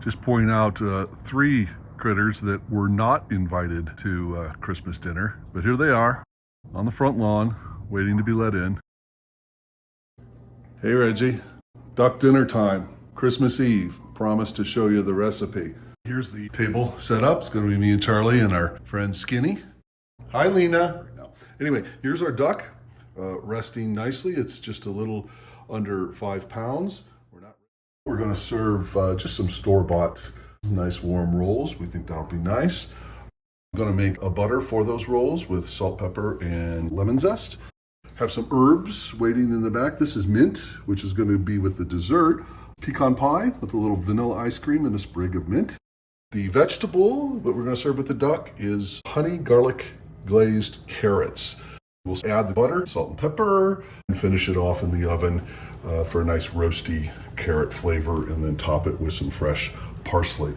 Just point out three critters that were not invited to Christmas dinner, but here they are on the front lawn waiting to be let in. Hey Reggie, duck dinner time, Christmas Eve. Promised to show you the recipe. Here's the table set up. It's going to be me and Charlie and our friend Skinny. Hi Lena. Anyway, here's our duck resting nicely. It's just a little under 5 pounds. We're going to serve just some store-bought nice warm rolls. We think that'll be nice. I'm going to make a butter for those rolls with salt, pepper, and lemon zest. Have some herbs waiting in the back. This is mint, which is going to be with the dessert. Pecan pie with a little vanilla ice cream and a sprig of mint. The vegetable that we're going to serve with the duck is honey garlic glazed carrots. We'll add the butter, salt and pepper, and finish it off in the oven for a nice roasty carrot flavor, and then top it with some fresh parsley.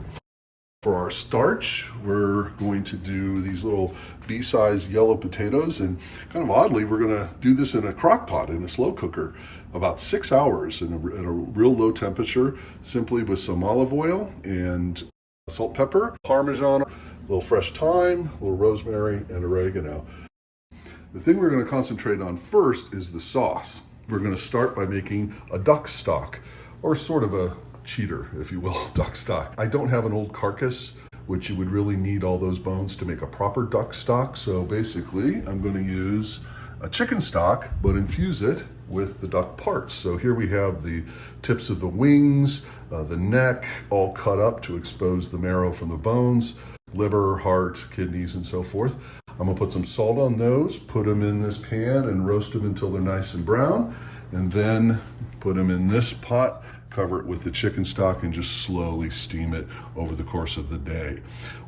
For our starch, we're going to do these little bee-sized yellow potatoes, and kind of oddly, we're going to do this in a crock pot, in a slow cooker, about 6 hours at a real low temperature, simply with some olive oil and salt, pepper, Parmesan, a little fresh thyme, a little rosemary, and oregano. The thing we're going to concentrate on first is the sauce. We're going to start by making a duck stock, or sort of a cheater, if you will, duck stock. I don't have an old carcass, which you would really need all those bones to make a proper duck stock. So basically, I'm going to use a chicken stock, but infuse it with the duck parts. So here we have the tips of the wings, the neck, all cut up to expose the marrow from the bones, liver, heart, kidneys, and so forth. I'm gonna put some salt on those, put them in this pan and roast them until they're nice and brown, and then put them in this pot, cover it with the chicken stock, and just slowly steam it over the course of the day.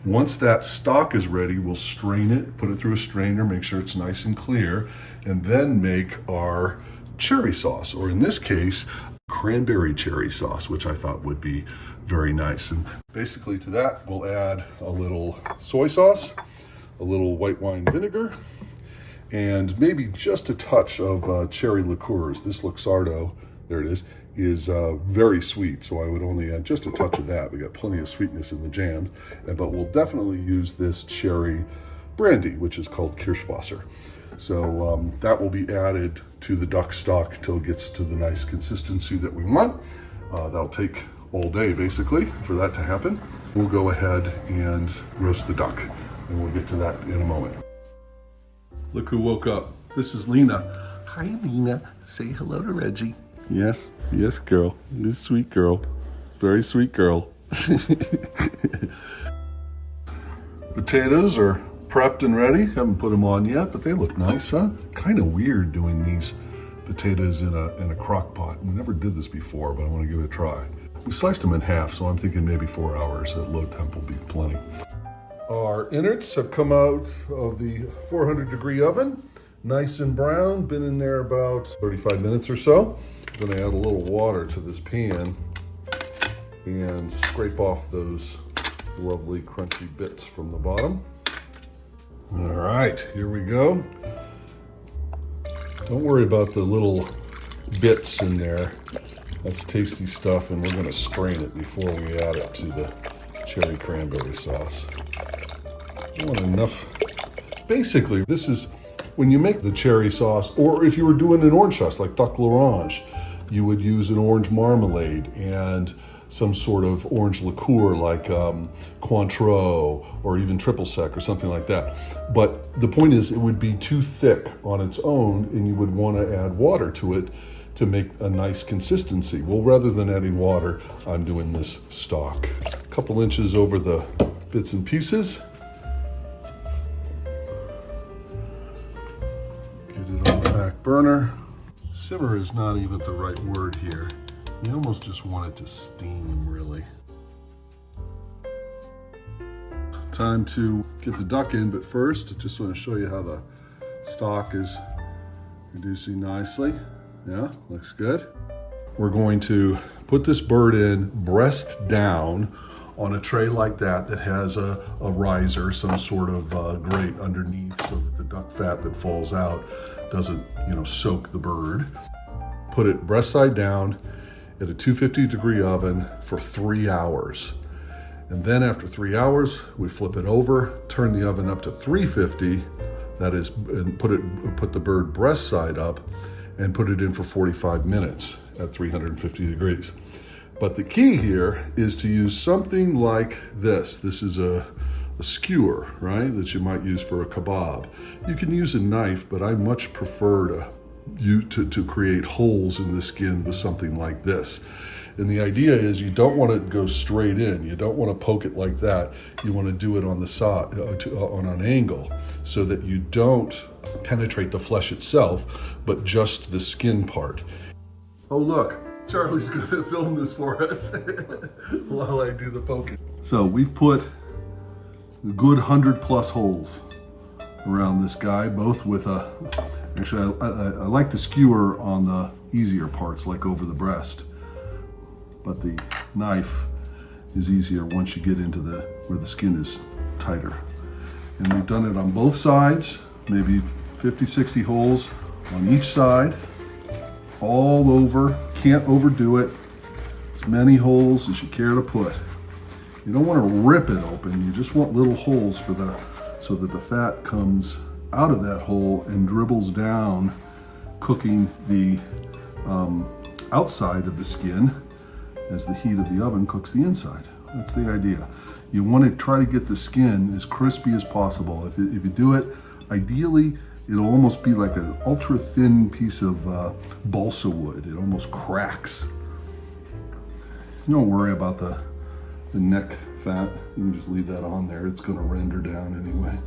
Once that stock is ready, we'll strain it, put it through a strainer, make sure it's nice and clear, and then make our cherry sauce, or in this case, cranberry cherry sauce, which I thought would be very nice. And basically to that, we'll add a little soy sauce, a little white wine vinegar, and maybe just a touch of cherry liqueurs. This Luxardo, there it is very sweet, so I would only add just a touch of that. We got plenty of sweetness in the jam, but we'll definitely use this cherry brandy, which is called Kirschwasser. So that will be added to the duck stock until it gets to the nice consistency that we want. That'll take all day, basically, for that to happen. We'll go ahead and roast the duck, and we'll get to that in a moment. Look who woke up. This is Lena. Hi, Lena. Say hello to Reggie. Yes, girl. This sweet girl. Very sweet girl. Potatoes are prepped and ready. Haven't put them on yet, but they look nice, huh? Kind of weird doing these potatoes in a crock pot. We never did this before, but I want to give it a try. We sliced them in half, so I'm thinking maybe 4 hours at low temp will be plenty. Our innards have come out of the 400-degree oven, nice and brown, been in there about 35 minutes or so. I'm going to add a little water to this pan and scrape off those lovely crunchy bits from the bottom. All right, here we go. Don't worry about the little bits in there. That's tasty stuff, and we're going to strain it before we add it to the cherry cranberry sauce. I want enough. Basically, this is when you make the cherry sauce, or if you were doing an orange sauce like duck l'orange, you would use an orange marmalade and some sort of orange liqueur like Cointreau or even triple sec or something like that. But the point is, it would be too thick on its own, and you would want to add water to it to make a nice consistency. Well, rather than adding water, I'm doing this stock. A couple inches over the bits and pieces. Get it on the back burner. Simmer is not even the right word here. You almost just want it to steam, really. Time to get the duck in, but first, I just want to show you how the stock is reducing nicely. Yeah, looks good. We're going to put this bird in breast down on a tray like that has a riser, some sort of grate underneath, so that the duck fat that falls out doesn't, soak the bird. Put it breast side down at a 250-degree oven for 3 hours. And then after 3 hours, we flip it over, turn the oven up to 350, that is, and put the bird breast side up and put it in for 45 minutes at 350 degrees. But the key here is to use something like this. This is a skewer, right, that you might use for a kebab. You can use a knife, but I much prefer to create holes in the skin with something like this. And the idea is you don't want to go straight in. You don't want to poke it like that. You want to do it on the side, on an angle, so that you don't penetrate the flesh itself, but just the skin part. Oh look, Charlie's going to film this for us while I do the poking. So we've put a good 100+ holes around this guy, both with actually I like the skewer on the easier parts, like over the breast. But the knife is easier once you get into where the skin is tighter. And we've done it on both sides, maybe 50, 60 holes on each side, all over. Can't overdo it. As many holes as you care to put. You don't want to rip it open. You just want little holes so that the fat comes out of that hole and dribbles down, cooking the outside of the skin as the heat of the oven cooks the inside. That's the idea. You want to try to get the skin as crispy as possible. If you do it, ideally, it'll almost be like an ultra thin piece of balsa wood. It almost cracks. Don't worry about the neck fat. You can just leave that on there. It's going to render down anyway.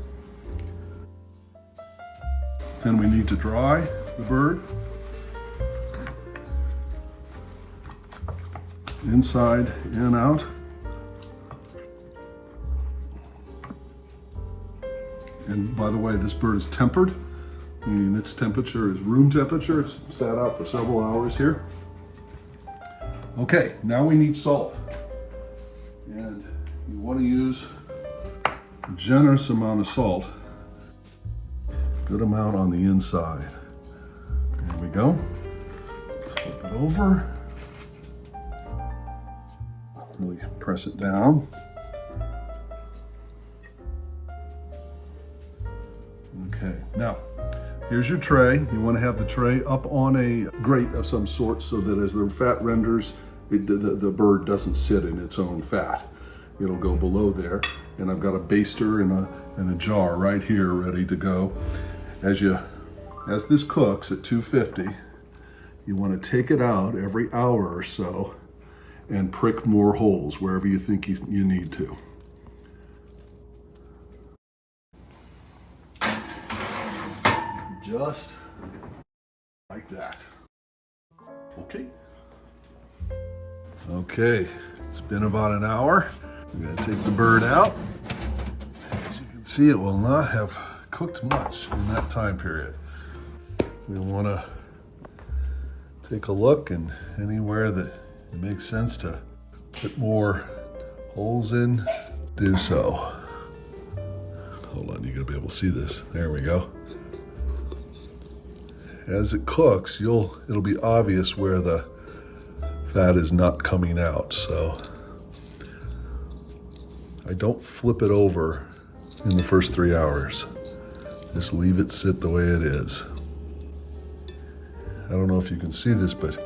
Then we need to dry the bird. Inside and out. And by the way, this bird is tempered, meaning its temperature is room temperature. It's sat out for several hours here. Okay, now we need salt. And you want to use a generous amount of salt. Good amount on the inside. There we go. Let's flip it over. Really press it down. Okay, now here's your tray. You want to have the tray up on a grate of some sort so that as the fat renders, the bird doesn't sit in its own fat. It'll go below there. And I've got a baster and a jar right here ready to go. As this cooks at 250, you want to take it out every hour or so and prick more holes wherever you think you need to. Just like that. Okay. Okay, it's been about an hour. I'm gonna take the bird out. As you can see, it will not have cooked much in that time period. We wanna take a look, and anywhere that it makes sense to put more holes in, do so. Hold on, you're gonna be able to see this. There we go. As it cooks, it'll be obvious where the fat is not coming out. So I don't flip it over in the first 3 hours. Just leave it sit the way it is. I don't know if you can see this, but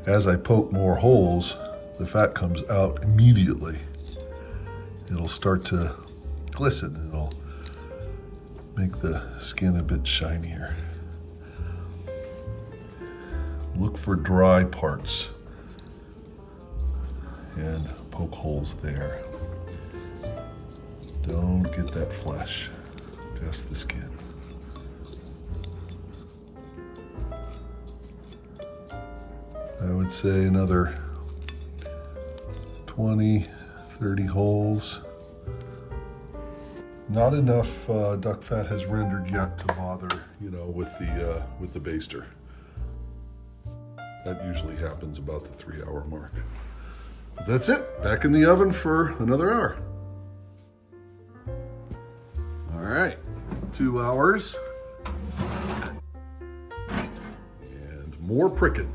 as I poke more holes, the fat comes out immediately. It'll start to glisten. It'll make the skin a bit shinier. Look for dry parts and poke holes there. Don't get that flesh, just the skin. I would say another 20, 30 holes. Not enough duck fat has rendered yet to bother, with the baster. That usually happens about the 3 hour mark. But that's it. Back in the oven for another hour. All right, 2 hours. And more pricking.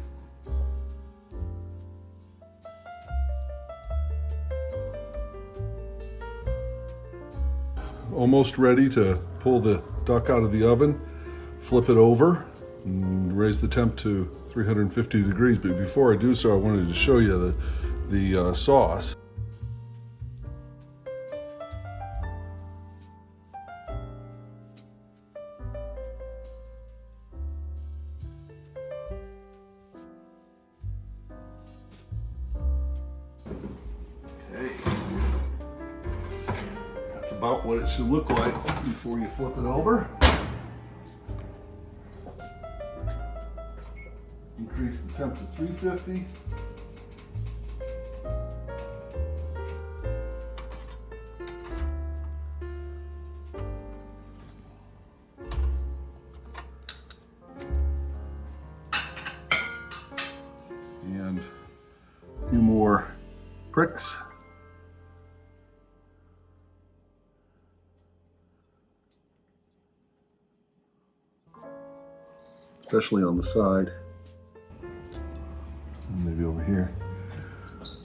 almost ready to pull the duck out of the oven, flip it over, and raise the temp to 350 degrees. But before I do so, I wanted to show you the sauce. That's about what it should look like before you flip it over. Increase the temp to 350. And a few more pricks. Especially on the side. And maybe over here. It's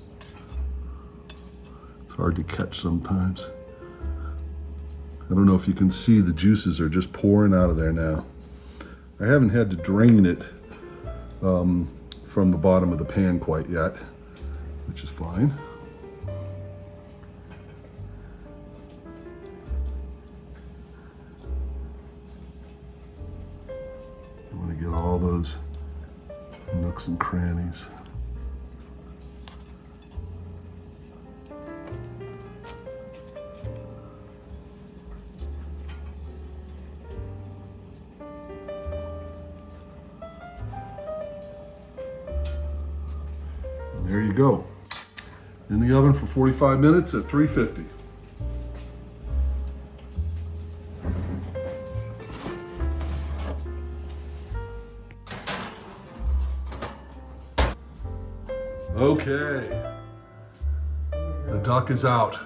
hard to catch sometimes. I don't know if you can see, the juices are just pouring out of there now. I haven't had to drain it from the bottom of the pan quite yet, which is fine. I want to get all those nooks and crannies. And there you go. In the oven for 45 minutes at 350. Okay, the duck is out.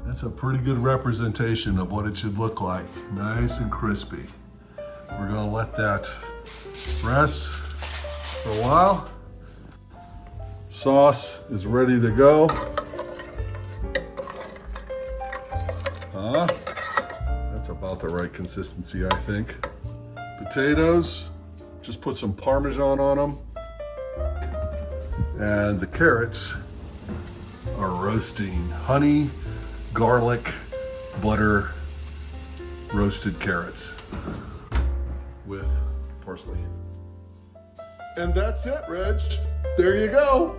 That's a pretty good representation of what it should look like. Nice and crispy. We're gonna let that rest for a while. Sauce is ready to go. That's about the right consistency, I think. Potatoes, just put some Parmesan on them. And the carrots are roasting. Honey, garlic, butter, roasted carrots with parsley. And that's it, Reg. There you go.